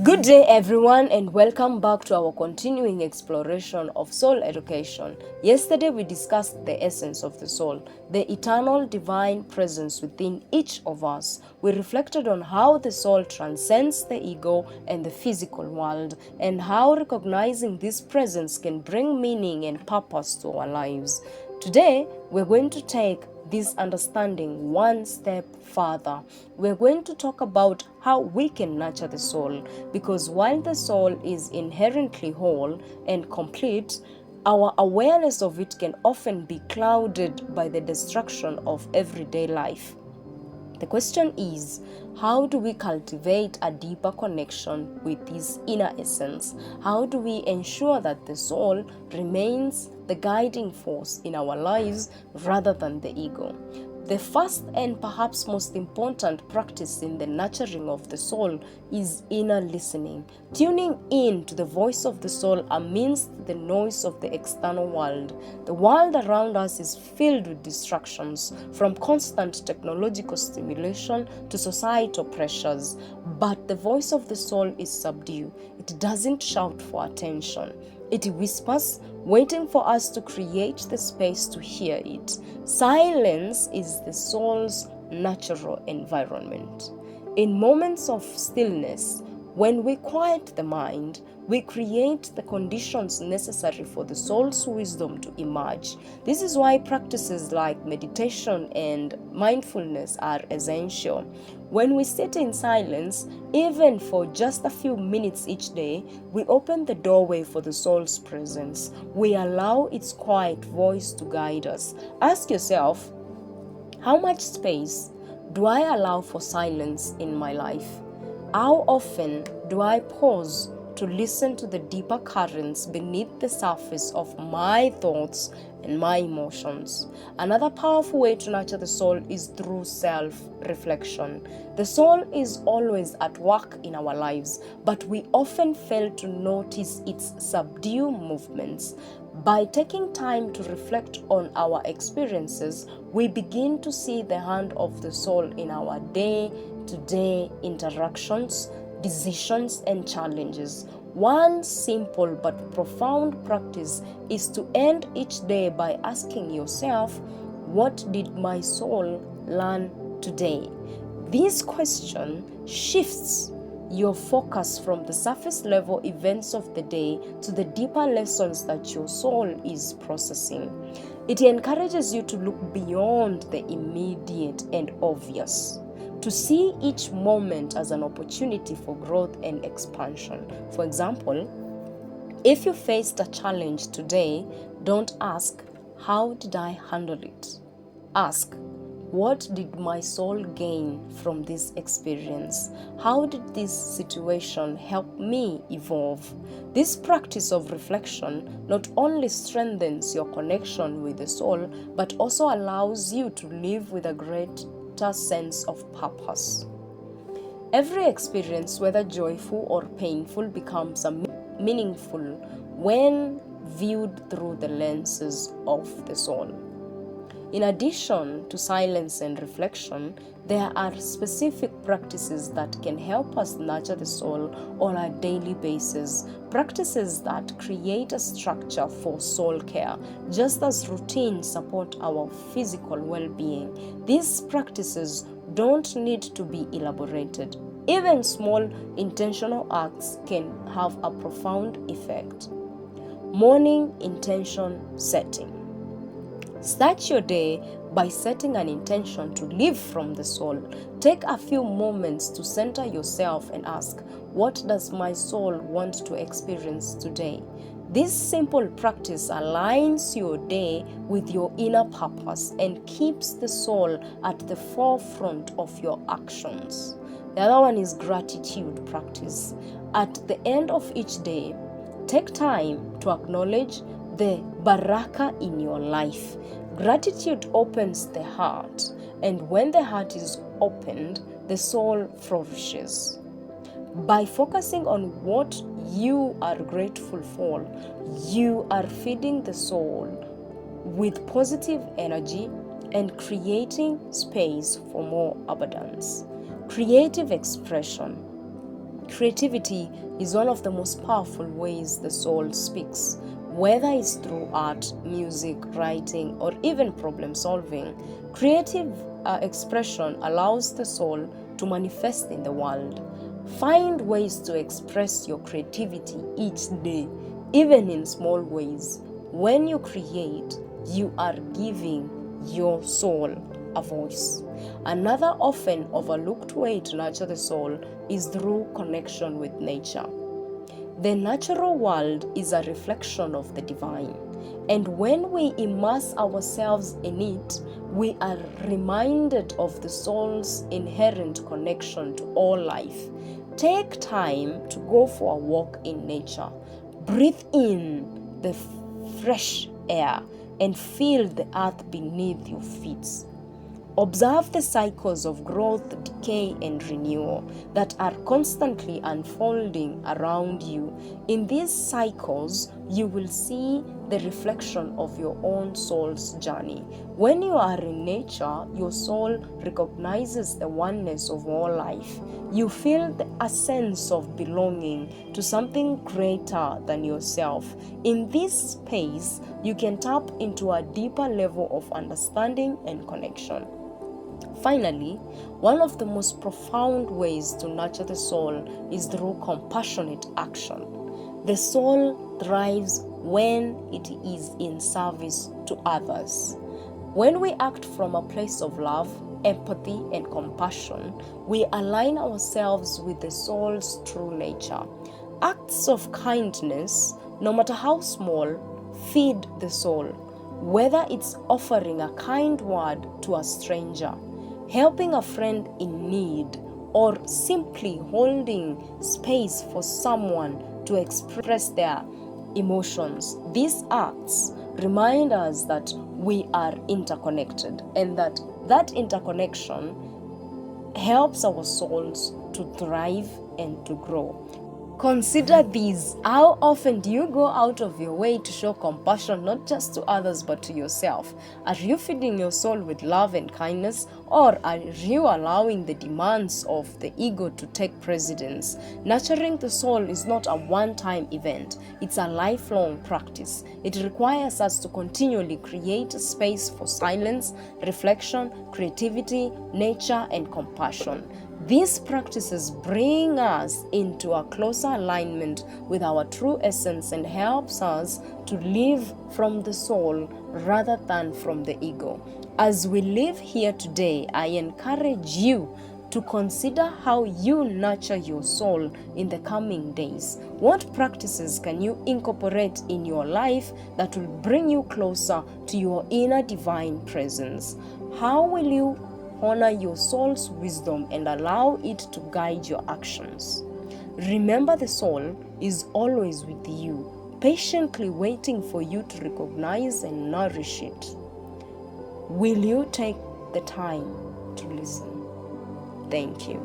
Good day, everyone, and welcome back to our continuing exploration of soul education. Yesterday, we discussed the essence of the soul, the eternal divine presence within each of us. We reflected on how the soul transcends the ego and the physical world, and how recognizing this presence can bring meaning and purpose to our lives. Today, we're going to take this understanding one step further. We're going to talk about how we can nurture the soul, because while the soul is inherently whole and complete, our awareness of it can often be clouded by the distraction of everyday life. The question is, how do we cultivate a deeper connection with this inner essence? How do we ensure that the soul remains the guiding force in our lives rather than the ego? The first and perhaps most important practice in the nurturing of the soul is inner listening. Tuning in to the voice of the soul amidst the noise of the external world. The world around us is filled with distractions, from constant technological stimulation to societal pressures. But the voice of the soul is subdued. It doesn't shout for attention. It whispers, waiting for us to create the space to hear it. Silence is the soul's natural environment. In moments of stillness, when we quiet the mind, we create the conditions necessary for the soul's wisdom to emerge. This is why practices like meditation and mindfulness are essential. When we sit in silence, even for just a few minutes each day, we open the doorway for the soul's presence. We allow its quiet voice to guide us. Ask yourself, how much space do I allow for silence in my life? How often do I pause to listen to the deeper currents beneath the surface of my thoughts and my emotions? Another powerful way to nurture the soul is through self-reflection. The soul is always at work in our lives, but we often fail to notice its subdued movements. By taking time to reflect on our experiences, we begin to see the hand of the soul in our day-to-day interactions, decisions, and challenges. One simple but profound practice is to end each day by asking yourself, what did my soul learn today? This question shifts your focus from the surface level events of the day to the deeper lessons that your soul is processing. It encourages you to look beyond the immediate and obvious, to see each moment as an opportunity for growth and expansion. For example, if you faced a challenge today, don't ask, how did I handle it? Ask, what did my soul gain from this experience? How did this situation help me evolve? This practice of reflection not only strengthens your connection with the soul, but also allows you to live with a greater sense of purpose. Every experience, whether joyful or painful, becomes meaningful when viewed through the lenses of the soul. In addition to silence and reflection, there are specific practices that can help us nurture the soul on a daily basis. Practices that create a structure for soul care, just as routines support our physical well-being. These practices don't need to be elaborated. Even small intentional acts can have a profound effect. Morning intention setting. Start your day by setting an intention to live from the soul. Take a few moments to center yourself and ask, what does my soul want to experience today? This simple practice aligns your day with your inner purpose and keeps the soul at the forefront of your actions. The other one is gratitude practice. At the end of each day, take time to acknowledge the baraka in your life. Gratitude opens the heart, and when the heart is opened, the soul flourishes. By focusing on what you are grateful for, you are feeding the soul with positive energy and creating space for more abundance. Creative expression. Creativity is one of the most powerful ways the soul speaks. Whether it's through art, music, writing, or even problem solving, creative expression allows the soul to manifest in the world. Find ways to express your creativity each day, even in small ways. When you create, you are giving your soul a voice. Another often overlooked way to nurture the soul is through connection with nature. The natural world is a reflection of the divine, and when we immerse ourselves in it, we are reminded of the soul's inherent connection to all life. Take time to go for a walk in nature. Breathe in the fresh air and feel the earth beneath your feet. Observe the cycles of growth, decay, and renewal that are constantly unfolding around you. In these cycles, you will see the reflection of your own soul's journey. When you are in nature, your soul recognizes the oneness of all life. You feel a sense of belonging to something greater than yourself. In this space, you can tap into a deeper level of understanding and connection. Finally, one of the most profound ways to nurture the soul is through compassionate action. The soul thrives when it is in service to others. When we act from a place of love, empathy, and compassion, we align ourselves with the soul's true nature. Acts of kindness, no matter how small, feed the soul, whether it's offering a kind word to a stranger, helping a friend in need, or simply holding space for someone to express their emotions. These acts remind us that we are interconnected, and that interconnection helps our souls to thrive and to grow. Consider these. How often do you go out of your way to show compassion, not just to others but to yourself? Are you feeding your soul with love and kindness, or are you allowing the demands of the ego to take precedence? Nurturing the soul is not a one-time event. It's a lifelong practice. It requires us to continually create a space for silence, reflection, creativity, nature, and compassion. These practices bring us into a closer alignment with our true essence and helps us to live from the soul rather than from the ego. As we live here today, I encourage you to consider how you nurture your soul in the coming days. What practices can you incorporate in your life that will bring you closer to your inner divine presence? How will you honor your soul's wisdom and allow it to guide your actions? Remember, the soul is always with you, patiently waiting for you to recognize and nourish it. Will you take the time to listen? Thank you.